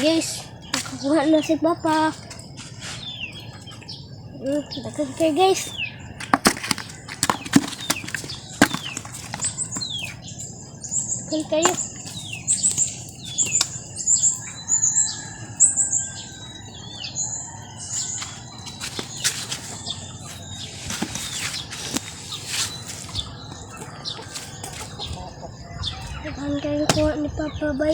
Guys, nakakuha na si Papa. Dagan kayo guys. Dagan kayo. Dagan kayo kuha ni Papa, bay.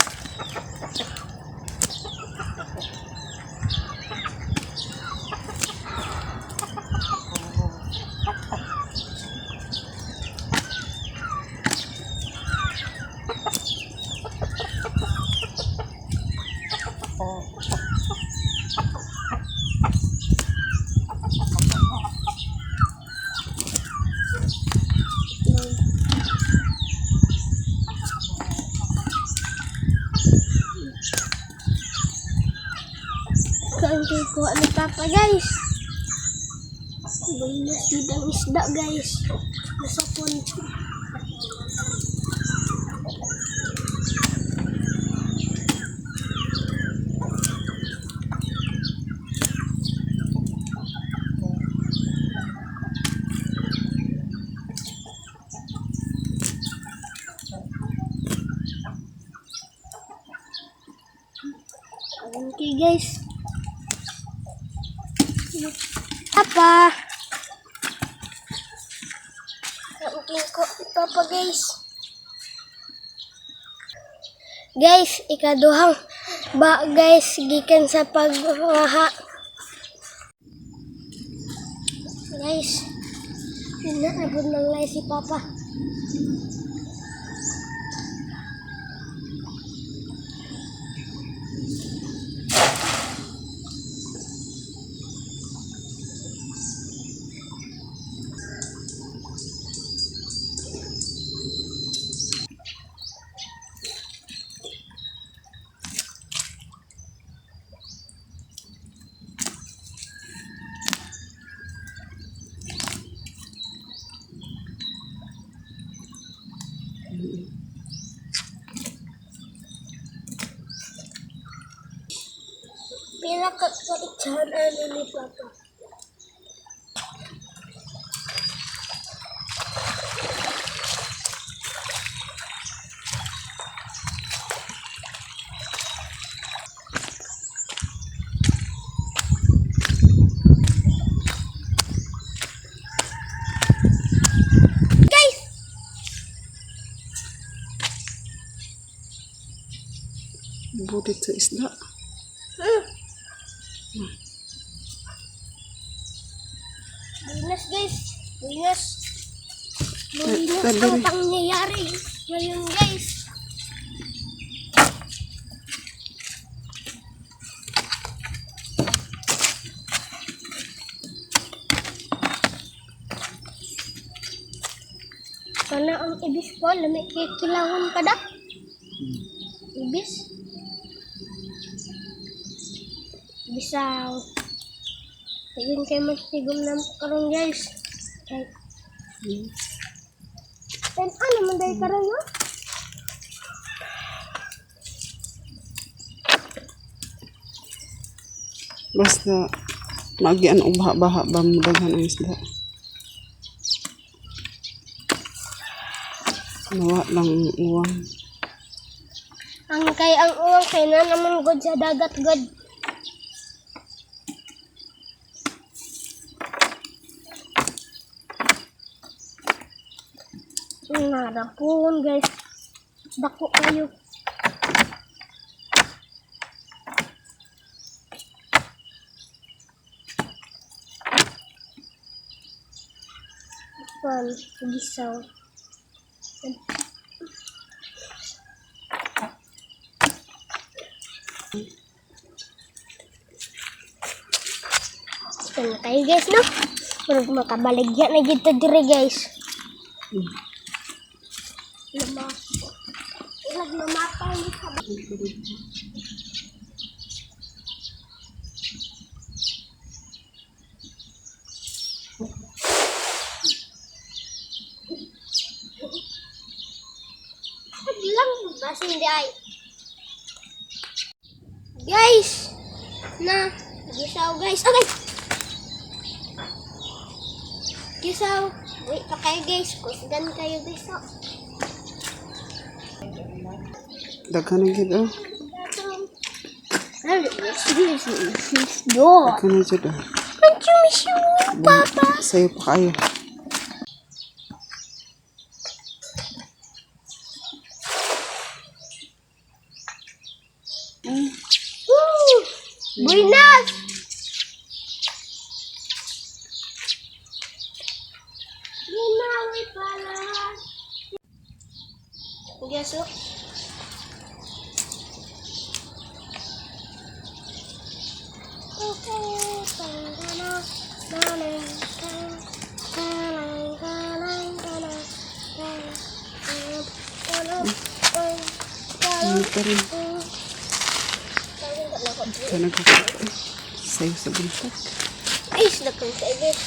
Kain kayo kuha ni Papa, guys. Banyak sidang isda, guys. Nasa pun. Okay, guys. Apa? Kain ko Papa, guys. Guys, ikaduhang ba, guys, gikan sa paghaha. Guys, nabod ng lay si Papa. Pila ka kaitsahan ni Papa. Guys! Butit sa isda. Buinas, guys. Buinas. Buinas ang pangyayari ngayon, guys. Kana ang ibis po, lamig kikilahon pa da. Ibis. Bisaw. Tigin kayo magtigom na karon, guys. Right. And ano man dahil karon, no? Basta magian og baha-baha ba mo daghan ang isda. Nawa lang uwang. Ang uwang kay na naman god sa dagat, god. Narapon, guys. Dako kayo. Pan, gisaw. Ito na tayo, guys, no? Pero makabaligyan na dito dire, guys. Nagmamapay sa lang kasi hindi ay Guys! Na! Gisaw guys! Okay! Gisaw! Wait pa kayo guys. Kusgan kayo guys. Oh. Daghan na gid oh. Door. Daghan na jud oh. Don't you miss you, Papa? Sayo pa kayo. Woo! Buenas! Ginawi pala. Guess what? Ano pa rin. Kana ko sayo sa buntot. Ay, silapin ka, guys.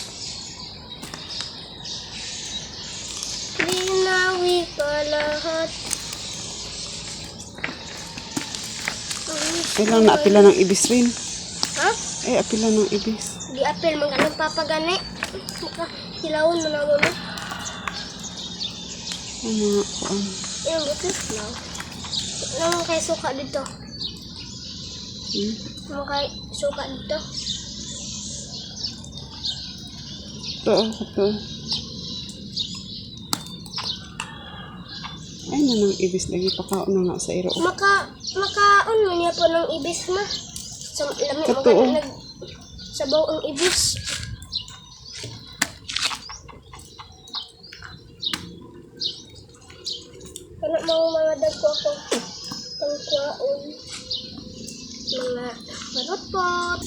Ginawi pa lahat. Kailang naapila ng ibis rin. Ha? Ay, apila ng ibis. Di apel, mag-anong papagani. Hilawon mo na mo. Ang mga kuan. Yung butis na. Ano kay suka dito? Ano kay suka dito? Ito. Ay, nanang ibis lagi. Pakaon na nga sa iro. Makaon mo niya po ng ibis ma. Sa lamig mo Totoo. ka sabaw ang ibis. Kana mga dagko ako tangkwaon. Mga marupot.